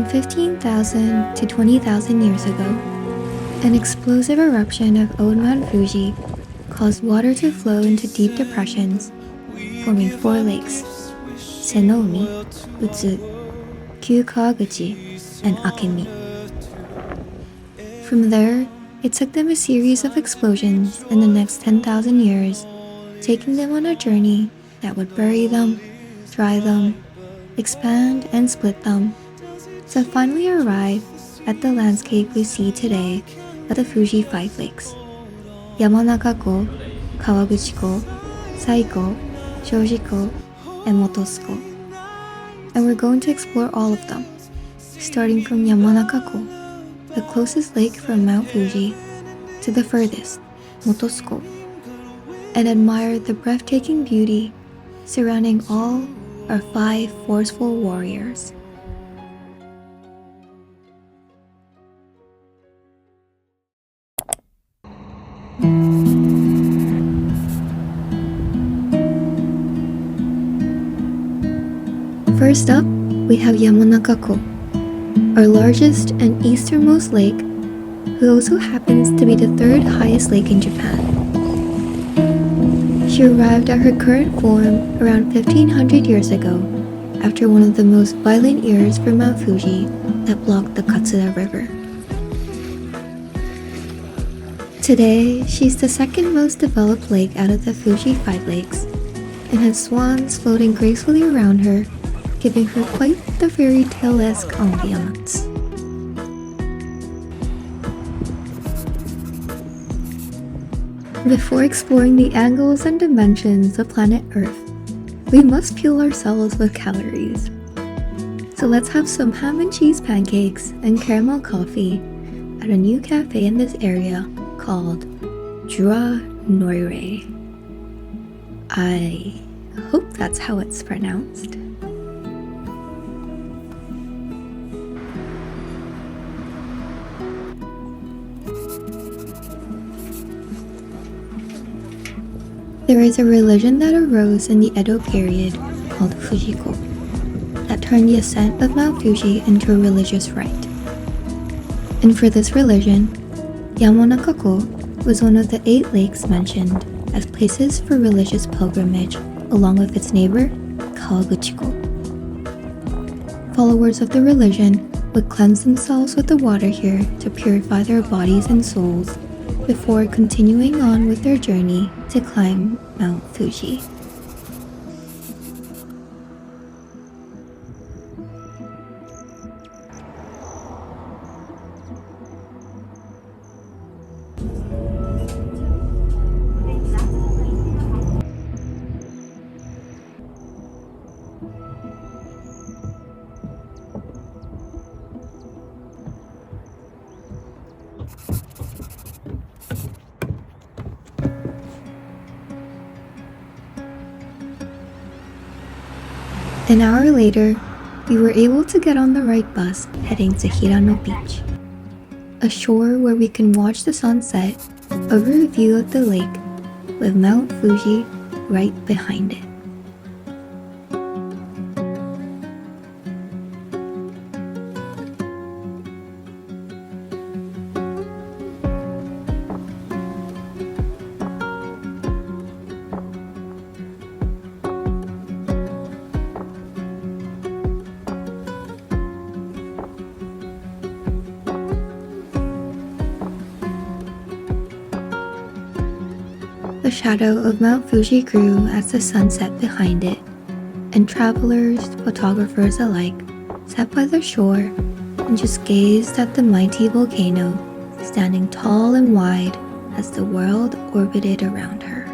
Around 15,000 to 20,000 years ago, an explosive eruption of old Mount Fuji caused water to flow into deep depressions, forming four lakes: Senoumi, Utsu, Kawaguchi, and Akemi. From there, it took them a series of explosions in the next 10,000 years, taking them on a journey that would bury them, dry them, expand and split them, to finally arrive at the landscape we see today of the Fuji Five Lakes: Yamanakako, Kawaguchiko, Saiko, Shojiko, and Motosuko. And we're going to explore all of them, starting from Yamanakako, the closest lake from Mount Fuji, to the furthest, Motosuko, and admire the breathtaking beauty surrounding all our five forceful warriors. First up, we have Yamanakako, our largest and easternmost lake, who also happens to be the third highest lake in Japan. She arrived at her current form around 1500 years ago, after one of the most violent years for Mount Fuji that blocked the Katsura River. Today, she's the second most developed lake out of the Fuji Five Lakes, and has swans floating gracefully around her, giving her quite the fairy tale-esque ambiance. Before exploring the angles and dimensions of planet Earth, we must fuel ourselves with calories. So let's have some ham and cheese pancakes and caramel coffee at a new cafe in this area called Jura Noire. I hope that's how it's pronounced. There is a religion that arose in the Edo period called Shojiko that turned the ascent of Mount Fuji into a religious rite. And for this religion, Yamanakako was one of the 8 lakes mentioned as places for religious pilgrimage, along with its neighbor, Kawaguchiko. Followers of the religion would cleanse themselves with the water here to purify their bodies and souls before continuing on with their journey to climb Mount Fuji. An hour later, we were able to get on the right bus heading to Hirano Beach, a shore where we can watch the sunset over a view of the lake with Mount Fuji right behind it. The shadow of Mount Fuji grew as the sun set behind it, and travelers, photographers alike, sat by the shore and just gazed at the mighty volcano standing tall and wide as the world orbited around her.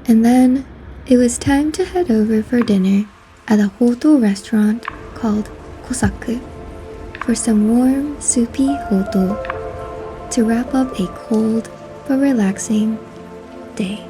And then it was time to head over for dinner at a hoto restaurant called Kosaku for some warm, soupy hoto to wrap up a cold but relaxing day.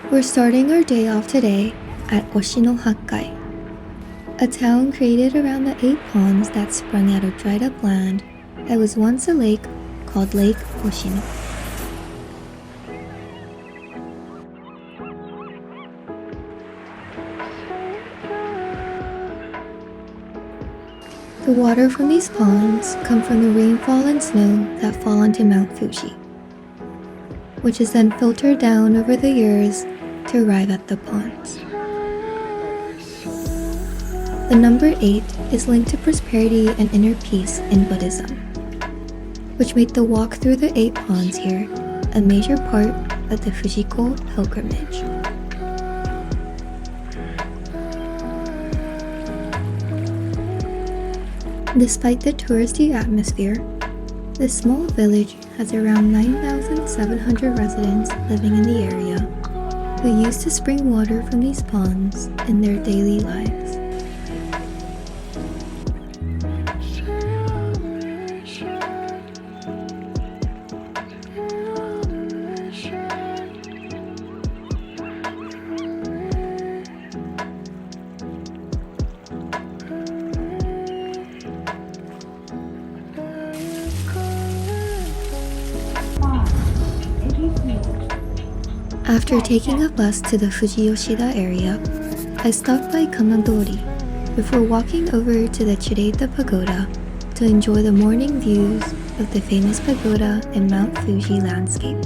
We're starting our day off today at Oshino Hakkai, a town created around the 8 ponds that sprung out of dried up land that was once a lake called Lake Oshino. The water from these ponds come from the rainfall and snow that fall onto Mt. Fuji, which is then filtered down over the years to arrive at the ponds. The number 8 is linked to prosperity and inner peace in Buddhism, which made the walk through the 8 ponds here a major part of the Shojiko pilgrimage. Despite the touristy atmosphere, this small village has around 9,700 residents living in the area who use to spring water from these ponds in their daily lives. After taking a bus to the Fuji Yoshida area, I stopped by Kamadori before walking over to the Chureito Pagoda to enjoy the morning views of the famous pagoda and Mt. Fuji landscape.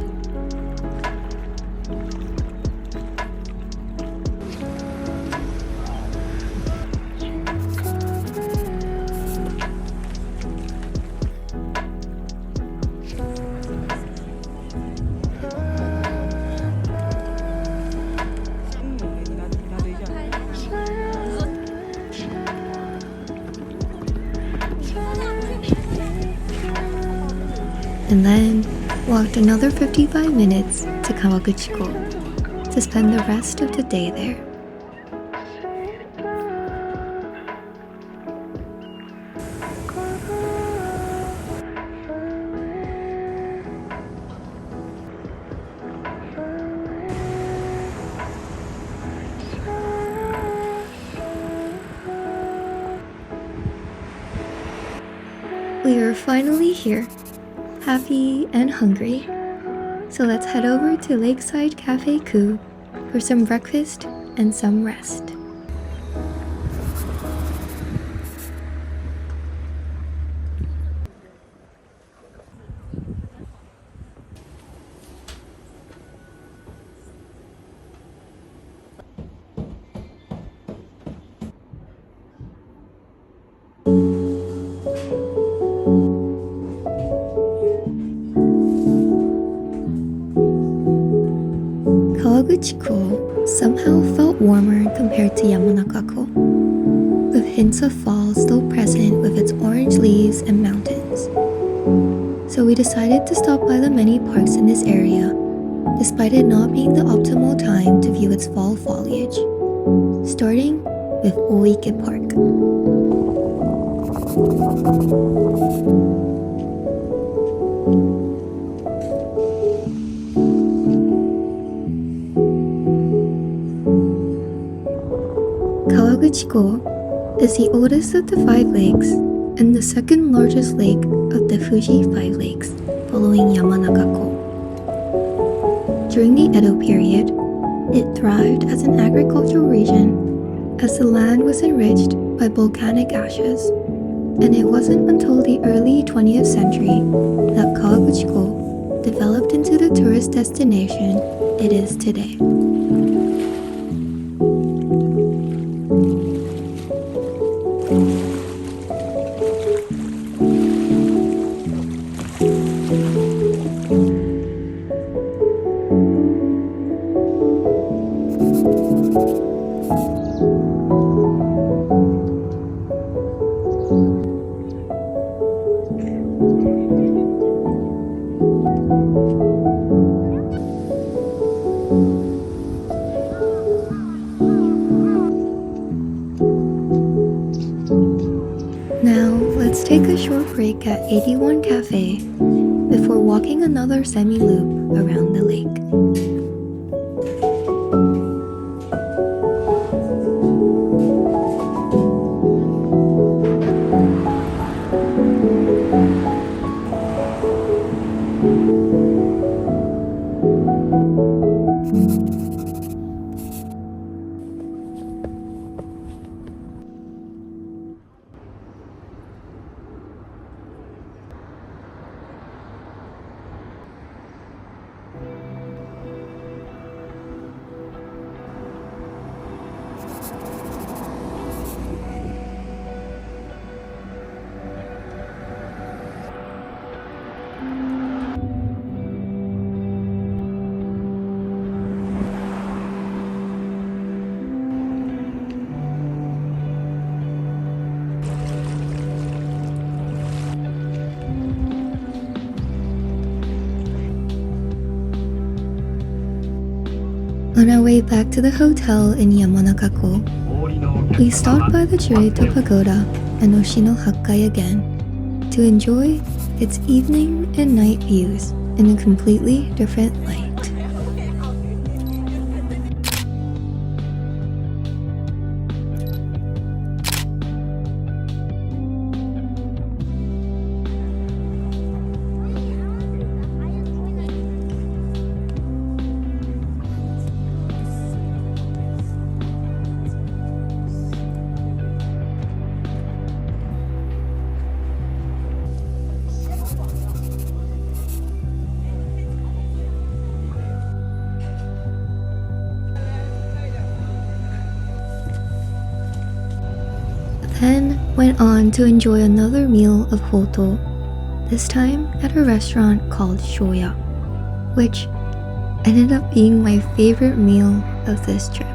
And then walked another 55 minutes to Kawaguchiko to spend the rest of the day there. We are finally here, happy and hungry, so let's head over to Lakeside Cafe Ku for some breakfast and some rest. Kawaguchiko somehow felt warmer compared to Yamanakako, with hints of fall still present with its orange leaves and mountains. So we decided to stop by the many parks in this area, despite it not being the optimal time to view its fall foliage, starting with Oike Park. Kawaguchiko is the oldest of the 5 lakes and the second largest lake of the Fuji 5 lakes, following Yamanakako. During the Edo period, it thrived as an agricultural region as the land was enriched by volcanic ashes, and it wasn't until the early 20th century that Kawaguchiko developed into the tourist destination it is today. Now, let's take a short break at 81 Cafe before walking another semi-loop around the lake. On our way back to the hotel in Yamanakako, we stopped by the Chureito Pagoda and Oshino Hakkai again to enjoy its evening and night views in a completely different light. Then went on to enjoy another meal of hoto, this time at a restaurant called Shoya, which ended up being my favorite meal of this trip.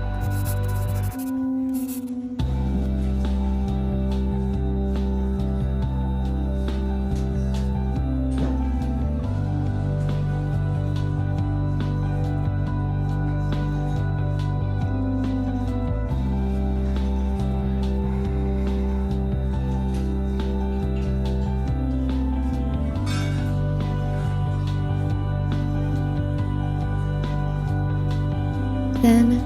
Then,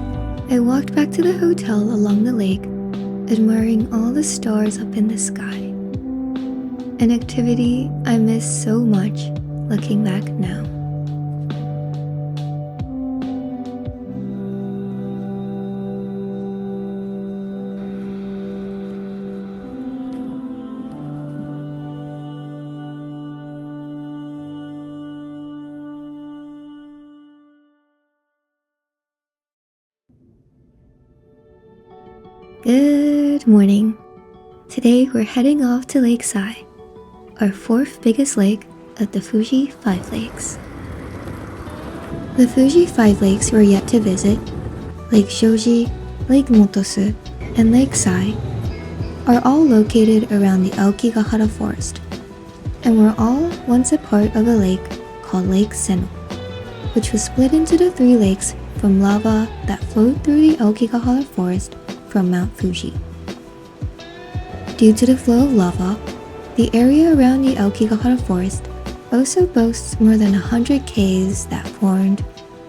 I walked back to the hotel along the lake, admiring all the stars up in the sky. An activity I miss so much looking back now. Good morning. Today we're heading off to Lake Sai, our 4th biggest lake of the Fuji 5 lakes. The Fuji 5 lakes we're yet to visit, Lake Shoji, Lake Motosu, and Lake Sai, are all located around the Aokigahara forest, and were all once a part of a lake called Lake Seno, which was split into the 3 lakes from lava that flowed through the Aokigahara forest from Mount Fuji. Due to the flow of lava, the area around the Aokigahara forest also boasts more than 100 caves that formed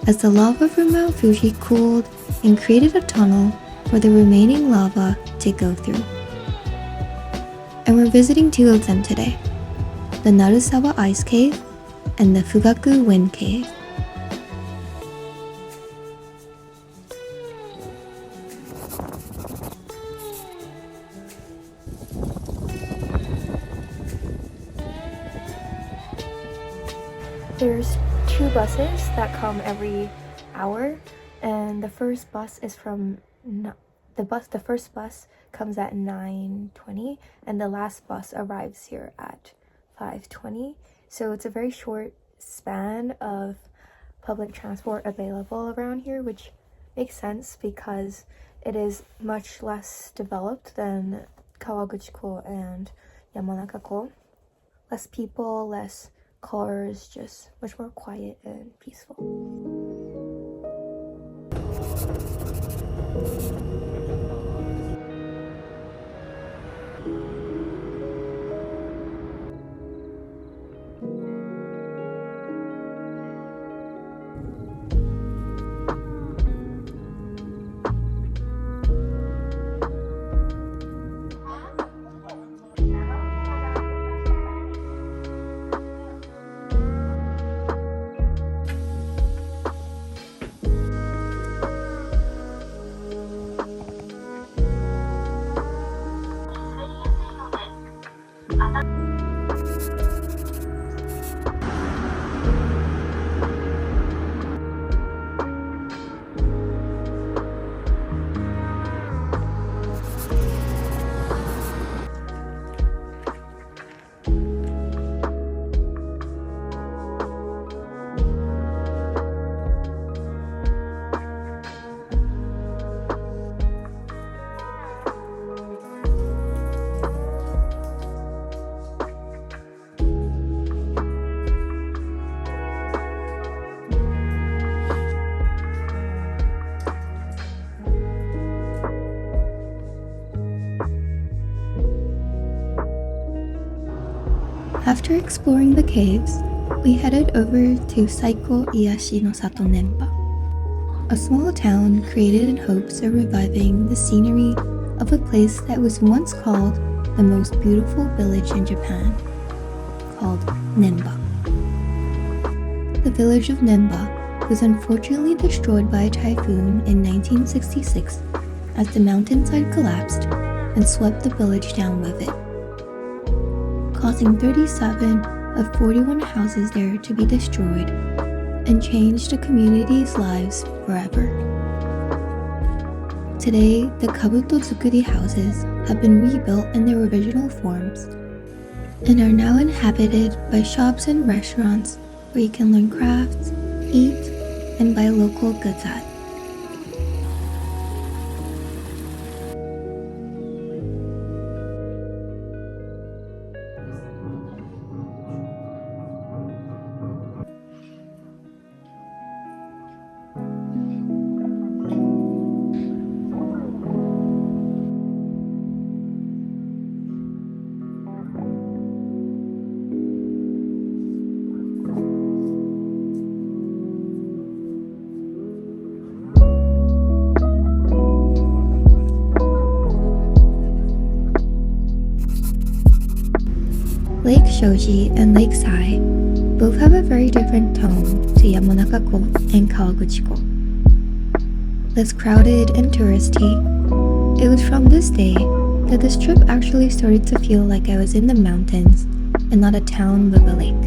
as the lava from Mount Fuji cooled and created a tunnel for the remaining lava to go through. And we're visiting two of them today, the Narusawa Ice Cave and the Fugaku Wind Cave. There's two buses that come every hour, and the first bus is from the first bus comes at 9:20, and the last bus arrives here at 5:20. So it's a very short span of public transport available around here, which makes sense because it is much less developed than Kawaguchiko and Yamanakako. Less people, less cars, just much more quiet and peaceful. After exploring the caves, we headed over to Saiko Iyashi no Sato Nenba, a small town created in hopes of reviving the scenery of a place that was once called the most beautiful village in Japan, called Nenba. The village of Nenba was unfortunately destroyed by a typhoon in 1966 as the mountainside collapsed and swept the village down with it, causing 37 of 41 houses there to be destroyed and changed the community's lives forever. Today, the Kabuto-zukuri houses have been rebuilt in their original forms and are now inhabited by shops and restaurants where you can learn crafts, eat, and buy local goods at. Lake Shoji and Lake Sai both have a very different tone to Yamanakako and Kawaguchiko. Less crowded and touristy, it was from this day that this trip actually started to feel like I was in the mountains and not a town with a lake.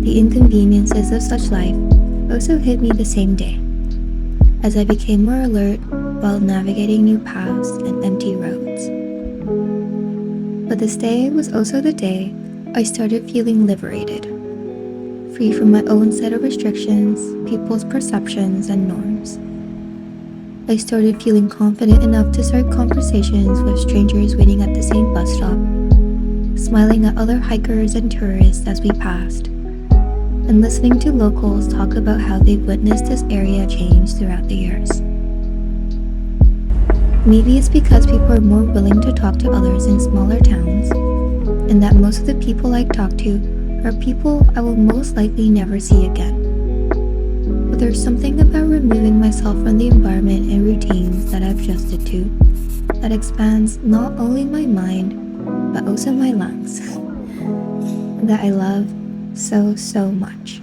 The inconveniences of such life also hit me the same day, as I became more alert while navigating new paths and empty roads. But this day was also the day I started feeling liberated, free from my own set of restrictions, people's perceptions, and norms. I started feeling confident enough to start conversations with strangers waiting at the same bus stop, smiling at other hikers and tourists as we passed, and listening to locals talk about how they've witnessed this area change throughout the years. Maybe it's because people are more willing to talk to others in smaller towns, and that most of the people I talk to are people I will most likely never see again. But there's something about removing myself from the environment and routines that I've adjusted to that expands not only my mind, but also my lungs, that I love so much.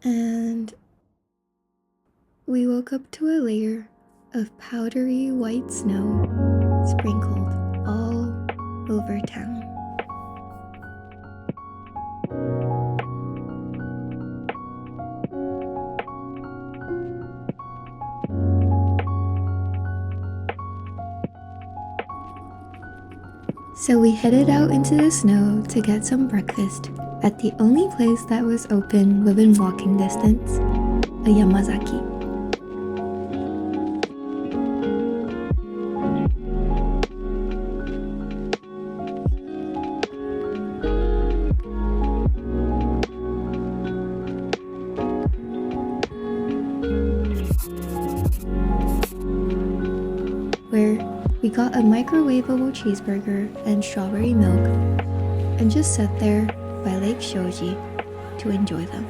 And we woke up to a layer of powdery white snow sprinkled all over town. So we headed out into the snow to get some breakfast at the only place that was open within walking distance, a Yamazaki. Where we got a microwavable cheeseburger and strawberry milk and just sat there by Lake Shoji to enjoy them.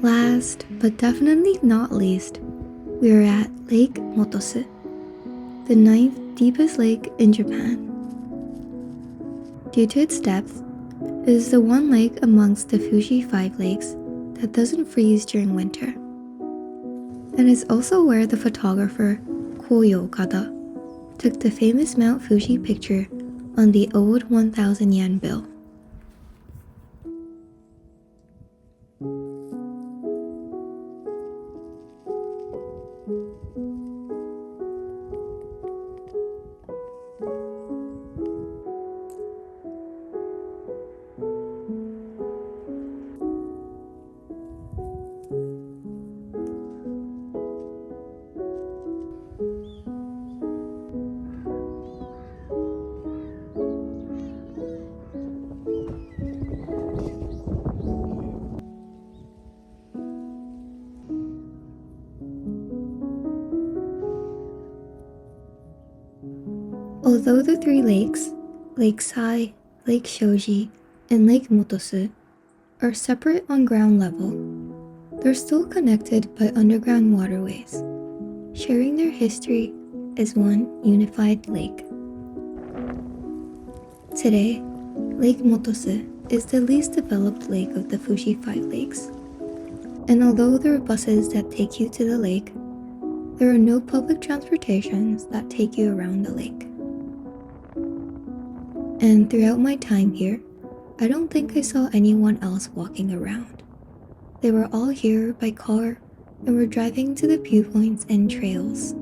Last, but definitely not least, we are at Lake Motosu, the 9th deepest lake in Japan. Due to its depth, it is the one lake amongst the Fuji 5 lakes that doesn't freeze during winter. And is also where the photographer Koyo Kada took the famous Mount Fuji picture on the old 1,000 yen bill. Although the three lakes, Lake Sai, Lake Shoji, and Lake Motosu, are separate on ground level, they're still connected by underground waterways, sharing their history as one unified lake. Today, Lake Motosu is the least developed lake of the Fuji Five Lakes. And although there are buses that take you to the lake, there are no public transportations that take you around the lake. And throughout my time here, I don't think I saw anyone else walking around. They were all here by car and were driving to the viewpoints and trails.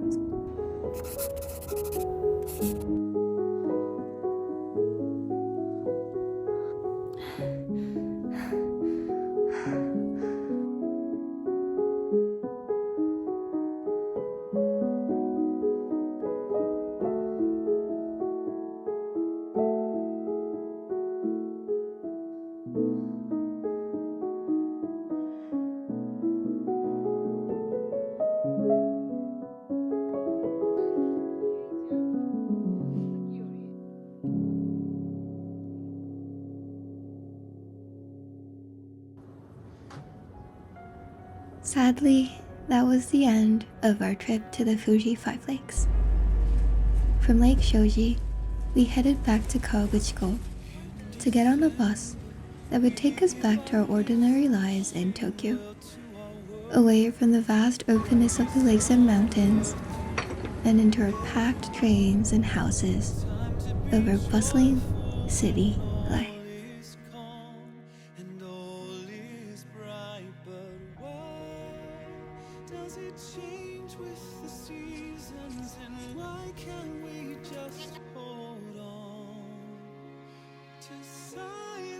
Sadly, that was the end of our trip to the Fuji Five Lakes. From Lake Shoji, we headed back to Kawaguchiko to get on a bus that would take us back to our ordinary lives in Tokyo, away from the vast openness of the lakes and mountains, and into our packed trains and houses of our bustling city life. Does it change with the seasons, and why can't we just hold on to silence?